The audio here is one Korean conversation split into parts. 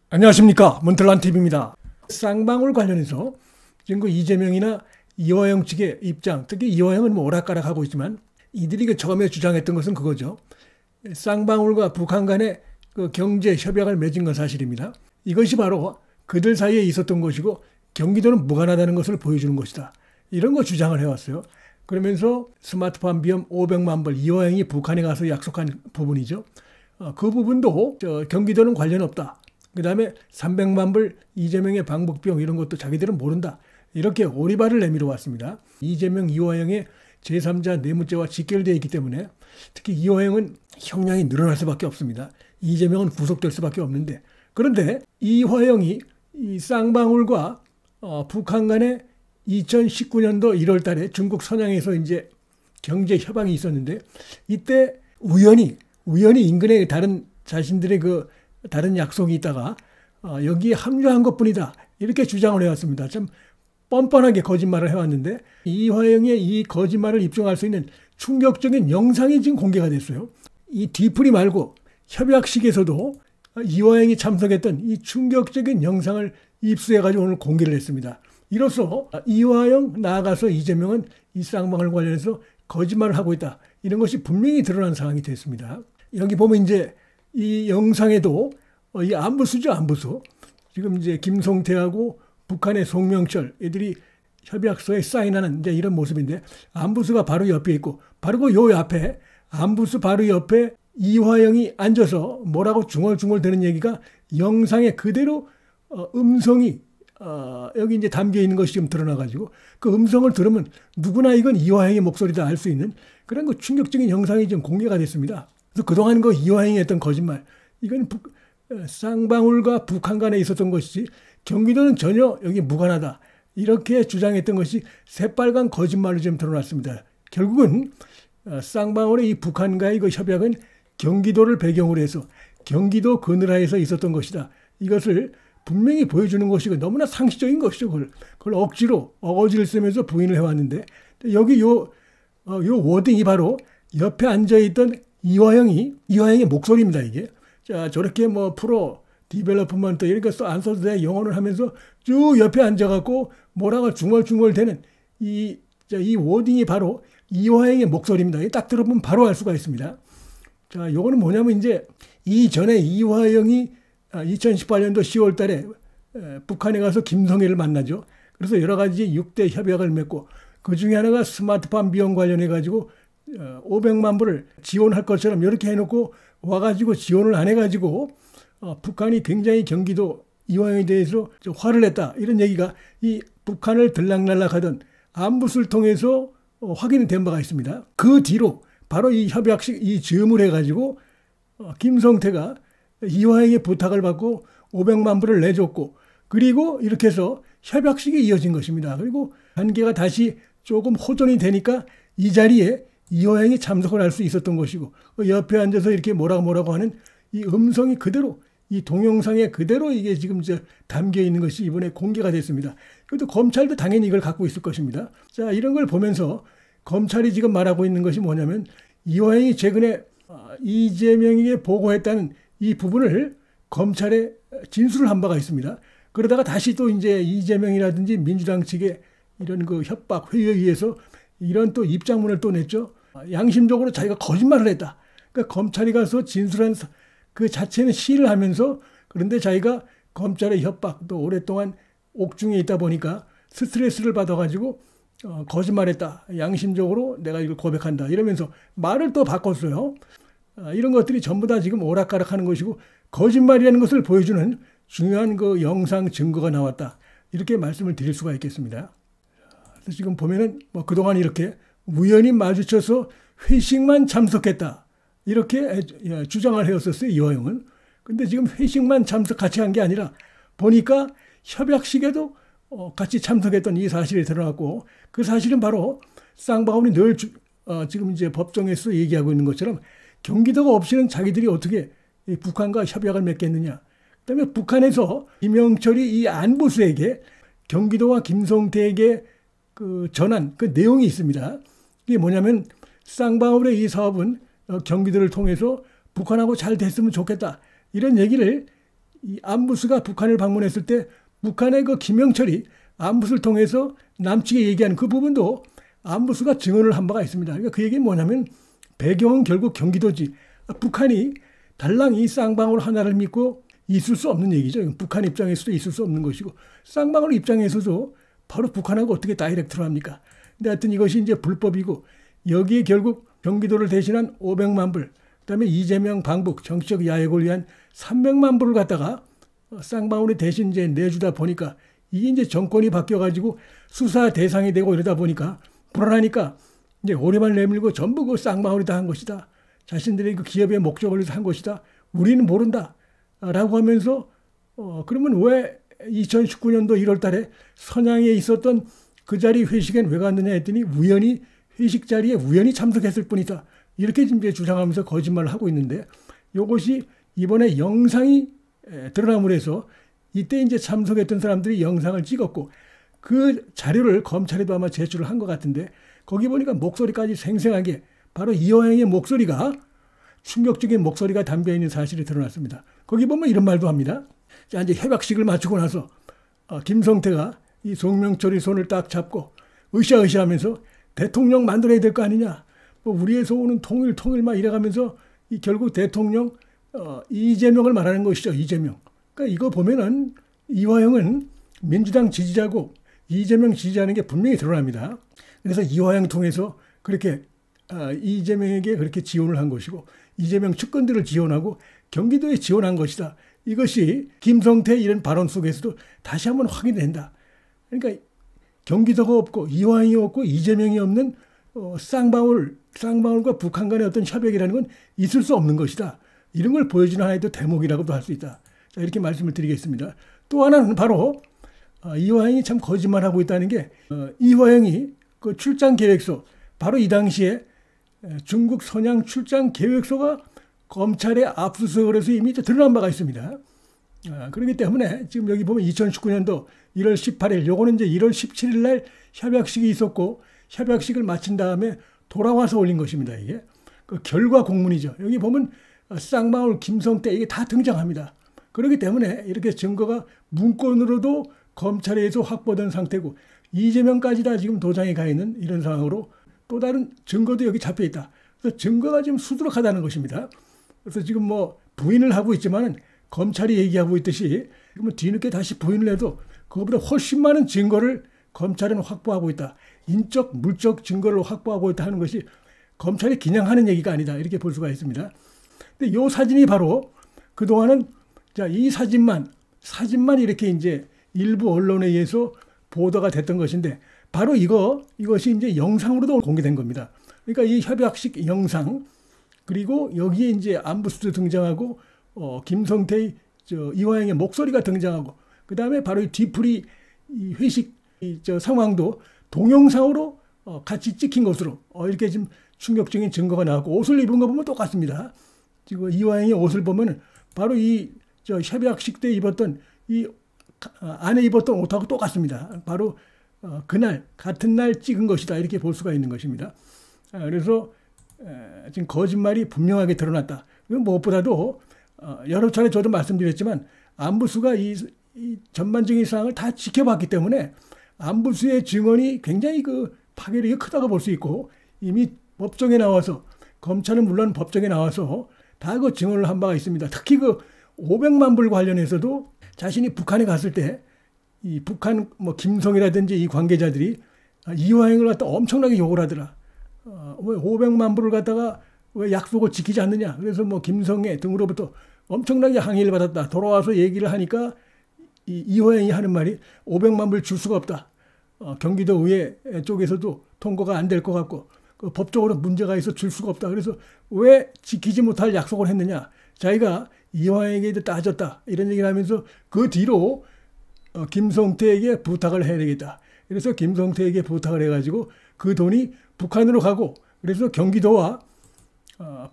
안녕하십니까, 문틀란TV입니다. 쌍방울 관련해서 지금 그 이재명이나 이화영 측의 입장, 특히 이화영은 뭐 오락가락하고 있지만 이들이 그 처음에 주장했던 것은 그거죠. 쌍방울과 북한 간의 그 경제 협약을 맺은 건 사실입니다. 이것이 바로 그들 사이에 있었던 것이고 경기도는 무관하다는 것을 보여주는 것이다. 이런 거 주장을 해왔어요. 그러면서 스마트폰 비용 500만 불, 이화영이 북한에 가서 약속한 부분이죠. 그 부분도 경기도는 관련 없다. 그 다음에 300만 불 이재명의 방북비용 이런 것도 자기들은 모른다. 이렇게 오리발을 내밀어 왔습니다. 이재명, 이화영의 제3자 뇌물죄와 직결되어 있기 때문에 특히 이화영은 형량이 늘어날 수밖에 없습니다. 이재명은 구속될 수밖에 없는데, 그런데 이화영이 이 쌍방울과 북한 간에 2019년도 1월 달에 중국 선양에서 이제 경제 협약이 있었는데, 이때 우연히 인근에 자신들의 그 다른 약속이 있다가 여기에 합류한 것뿐이다. 이렇게 주장을 해왔습니다. 참 뻔뻔하게 거짓말을 해왔는데, 이화영의 이 거짓말을 입증할 수 있는 충격적인 영상이 지금 공개가 됐어요. 이 뒤풀이 말고 협약식에서도 이화영이 참석했던 이 충격적인 영상을 입수해가지고 오늘 공개를 했습니다. 이로써 이화영 나아가서 이재명은 이 쌍방울 관련해서 거짓말을 하고 있다. 이런 것이 분명히 드러난 상황이 됐습니다. 여기 보면 이제 이 영상에도 이 안부수죠, 안부수. 지금 이제 김성태하고 북한의 송명철 애들이 협약서에 사인하는 이제 이런 모습인데, 안부수가 바로 옆에 있고, 바로 그 요 앞에 안부수 바로 옆에 이화영이 앉아서 뭐라고 중얼중얼 대는 얘기가 영상에 그대로 음성이 여기 이제 담겨 있는 것이 지금 드러나가지고, 그 음성을 들으면 누구나 이건 이화영의 목소리다 알 수 있는 그런 그 충격적인 영상이 지금 공개가 됐습니다. 그래서 그동안 그 이화영이 했던 거짓말, 이건 쌍방울과 북한 간에 있었던 것이지 경기도는 전혀 여기 무관하다. 이렇게 주장했던 것이 새빨간 거짓말로 지금 드러났습니다. 결국은 쌍방울의 이 북한과의 그 협약은 경기도를 배경으로 해서 경기도 그늘하에서 있었던 것이다. 이것을 분명히 보여주는 것이고 너무나 상식적인 것이죠. 그걸 억지로 어거지를 쓰면서 부인을 해왔는데, 여기 요 워딩이 바로 옆에 앉아있던 이화영의 목소리입니다. 이게 자, 저렇게 뭐 프로 디벨로퍼먼트 이렇게 안 써도 돼 영어를 하면서 쭉 옆에 앉아갖고 뭐라고 중얼중얼대는 이 워딩이 바로 이화영의 목소리입니다. 딱 들어보면 바로 알 수가 있습니다. 자, 요거는 뭐냐면 이제 이전에 이화영이 2018년도 10월 달에 북한에 가서 김성애를 만나죠. 그래서 여러 가지 6대 협약을 맺고, 그 중에 하나가 스마트폰 비용 관련해 가지고 500만 불을 지원할 것처럼 이렇게 해놓고 와가지고 지원을 안 해가지고 북한이 굉장히 경기도 이화영에 대해서 화를 냈다. 이런 얘기가 이 북한을 들락날락하던 안부수를 통해서 확인이 된 바가 있습니다. 그 뒤로 바로 이 협약식 이 즈음을 해가지고 김성태가 이화영의 부탁을 받고 500만 불을 내줬고, 그리고 이렇게 해서 협약식이 이어진 것입니다. 그리고 관계가 다시 조금 호전이 되니까 이 자리에 이화영이 참석을 할 수 있었던 것이고, 옆에 앉아서 이렇게 뭐라고 하는 이 음성이 그대로 이 동영상에 그대로 이게 지금 담겨 있는 것이 이번에 공개가 됐습니다. 그것도 검찰도 당연히 이걸 갖고 있을 것입니다. 자, 이런 걸 보면서 검찰이 지금 말하고 있는 것이 뭐냐면, 이화영이 최근에 이재명에게 보고했다는 이 부분을 검찰에 진술을 한 바가 있습니다. 그러다가 다시 또 이제 이재명이라든지 민주당 측의 이런 그 협박 회의에 의해서 이런 또 입장문을 또 냈죠. 양심적으로 자기가 거짓말을 했다. 그러니까 검찰이 가서 진술한 그 자체는 시인을 하면서, 그런데 자기가 검찰의 협박 또 오랫동안 옥중에 있다 보니까 스트레스를 받아가지고 거짓말했다. 양심적으로 내가 이걸 고백한다. 이러면서 말을 또 바꿨어요. 이런 것들이 전부 다 지금 오락가락하는 것이고 거짓말이라는 것을 보여주는 중요한 그 영상 증거가 나왔다. 이렇게 말씀을 드릴 수가 있겠습니다. 그래서 지금 보면은 뭐 그동안 이렇게 우연히 마주쳐서 회식만 참석했다. 이렇게 주장을 해왔었어요, 이화영은. 근데 지금 회식만 같이 한 게 아니라 보니까 협약식에도 같이 참석했던 이 사실이 드러났고, 그 사실은 바로 쌍방울이 늘 지금 이제 법정에서 얘기하고 있는 것처럼 경기도가 없이는 자기들이 어떻게 북한과 협약을 맺겠느냐. 그다음에 북한에서 김영철이 이 안부수에게 경기도와 김성태에게 그 전한 그 내용이 있습니다. 이게 뭐냐면, 쌍방울의 이 사업은 경기도를 통해서 북한하고 잘 됐으면 좋겠다. 이런 얘기를 이 안부수가 북한을 방문했을 때 북한의 그 김영철이 안부수를 통해서 남측에 얘기한 그 부분도 안부수가 증언을 한 바가 있습니다. 그러니까 그 얘기는 뭐냐면 배경은 결국 경기도지. 북한이 달랑 이 쌍방울 하나를 믿고 있을 수 없는 얘기죠. 북한 입장에서도 있을 수 없는 것이고 쌍방울 입장에서도 바로 북한하고 어떻게 다이렉트로 합니까? 근데 하여튼 이것이 이제 불법이고 여기에 결국 경기도를 대신한 500만 불, 그다음에 이재명 방북 정치적 야획을 위한 300만 불을 갖다가 쌍방울이 대신 이제 내주다 보니까 이게 이제 정권이 바뀌어가지고 수사 대상이 되고 이러다 보니까 불안하니까 이제 오리만 내밀고 전부 그 쌍방울이 다 한 것이다. 자신들의 그 기업의 목적을 위해서 한 것이다. 우리는 모른다. 라고 하면서 그러면 왜 2019년도 1월 달에 선양에 있었던 그 자리 회식엔 왜 갔느냐 했더니 우연히 회식 자리에 우연히 참석했을 뿐이다. 이렇게 이제 주장하면서 거짓말을 하고 있는데 이것이 이번에 영상이 드러남으로 해서 이때 이제 참석했던 사람들이 영상을 찍었고 그 자료를 검찰에도 아마 제출을 한 것 같은데 거기 보니까 목소리까지 생생하게 바로 이화영의 목소리가 충격적인 목소리가 담겨 있는 사실이 드러났습니다. 거기 보면 이런 말도 합니다. 자, 이제 협약식을 마치고 나서 김성태가 이 송명철이 손을 딱 잡고 으쌰으쌰 하면서 대통령 만들어야 될 거 아니냐. 뭐 우리에서 오는 통일 막 이래가면서 이 결국 대통령 이재명을 말하는 것이죠. 이재명. 그러니까 이거 보면은 이화영은 민주당 지지자고 이재명 지지하는 게 분명히 드러납니다. 그래서 이화영 통해서 그렇게 이재명에게 그렇게 지원을 한 것이고 이재명 측근들을 지원하고 경기도에 지원한 것이다. 이것이 김성태 이런 발언 속에서도 다시 한번 확인이 된다. 그러니까 경기도가 없고 이화영이 없고 이재명이 없는 쌍방울과 북한 간의 어떤 협약이라는 건 있을 수 없는 것이다. 이런 걸 보여주는 하나의 또 대목이라고도 할 수 있다. 자, 이렇게 말씀을 드리겠습니다. 또 하나는 바로 이화영이 참 거짓말하고 있다는 게 이화영이 그 출장 계획서 바로 이 당시에 중국 선양 출장 계획서가 검찰에 압수수색을 해서 이미 드러난 바가 있습니다. 그렇기 때문에 지금 여기 보면 2019년도 1월 18일 요거는 이제 1월 17일 날 협약식이 있었고 협약식을 마친 다음에 돌아와서 올린 것입니다. 이게 그 결과 공문이죠. 여기 보면 쌍방울 김성태 이게 다 등장합니다. 그렇기 때문에 이렇게 증거가 문건으로도 검찰에서 확보된 상태고 이재명까지 다 지금 도장에 가 있는 이런 상황으로 또 다른 증거도 여기 잡혀 있다. 그래서 증거가 지금 수두룩하다는 것입니다. 그래서 지금 뭐 부인을 하고 있지만 검찰이 얘기하고 있듯이 그러면 뒤늦게 다시 부인을 해도 그것보다 훨씬 많은 증거를 검찰은 확보하고 있다. 인적, 물적 증거를 확보하고 있다 하는 것이 검찰이 그냥 하는 얘기가 아니다. 이렇게 볼 수가 있습니다. 근데 이 사진이 바로 그동안은 자, 이 사진만 이렇게 이제 일부 언론에 의해서 보도가 됐던 것인데 바로 이것이 이제 영상으로도 공개된 겁니다. 그러니까 이 협약식 영상 그리고 여기에 이제 안부수도 등장하고 김성태의 이화영의 목소리가 등장하고 그 다음에 바로 이 뒤풀이 이 회식 상황도 동영상으로 같이 찍힌 것으로 이렇게 지금 충격적인 증거가 나왔고 옷을 입은 거 보면 똑같습니다. 지금 이화영의 옷을 보면 바로 이 협약식 때 입었던 이 안에 입었던 옷하고 똑같습니다. 바로 그날 같은 날 찍은 것이다 이렇게 볼 수가 있는 것입니다. 그래서 지금 거짓말이 분명하게 드러났다. 무엇보다도 여러 차례 저도 말씀드렸지만 안부수가 이 전반적인 상황을 다 지켜봤기 때문에 안부수의 증언이 굉장히 그 파괴력이 크다고 볼 수 있고 이미 법정에 나와서 검찰은 물론 법정에 나와서 다 그 증언을 한 바가 있습니다. 특히 그 500만 불 관련해서도 자신이 북한에 갔을 때 이 북한 뭐 김성이라든지 이 관계자들이 이화영을 갖다 엄청나게 욕을 하더라. 왜 500만 불을 갖다가 왜 약속을 지키지 않느냐. 그래서 뭐 김성애 등으로부터 엄청나게 항의를 받았다. 돌아와서 얘기를 하니까 이화영이 하는 말이 500만 불 줄 수가 없다. 경기도 의회 쪽에서도 통과가 안 될 것 같고 그 법적으로 문제가 있어 줄 수가 없다. 그래서 왜 지키지 못할 약속을 했느냐. 자기가 이화영에게 따졌다. 이런 얘기를 하면서 그 뒤로 김성태에게 부탁을 해야 되겠다. 그래서 김성태에게 부탁을 해가지고 그 돈이 북한으로 가고 그래서 경기도와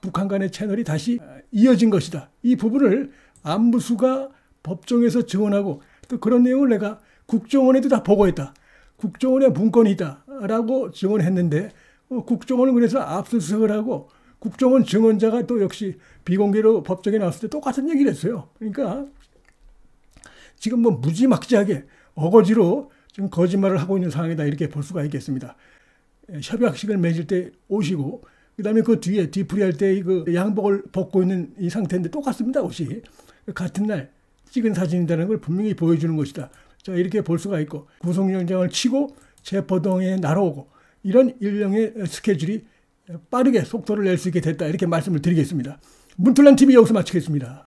북한 간의 채널이 다시 이어진 것이다. 이 부분을 안부수가 법정에서 증언하고 또 그런 내용을 내가 국정원에도 다 보고했다. 국정원에 문건이 있다라고 증언했는데 국정원은 그래서 압수수색을 하고 국정원 증언자가 또 역시 비공개로 법정에 나왔을 때 똑같은 얘기를 했어요. 그러니까 지금 뭐 무지막지하게 어거지로 지금 거짓말을 하고 있는 상황이다 이렇게 볼 수가 있겠습니다. 협약식을 맺을 때 오시고 그다음에 그 뒤에 뒤풀이할 때 그 양복을 벗고 있는 이 상태인데 똑같습니다. 옷이 같은 날 찍은 사진이라는 걸 분명히 보여주는 것이다. 자, 이렇게 볼 수가 있고 구속영장을 치고 체포동에 날아오고 이런 일련의 스케줄이 빠르게 속도를 낼 수 있게 됐다 이렇게 말씀을 드리겠습니다. 문틀란 TV 여기서 마치겠습니다.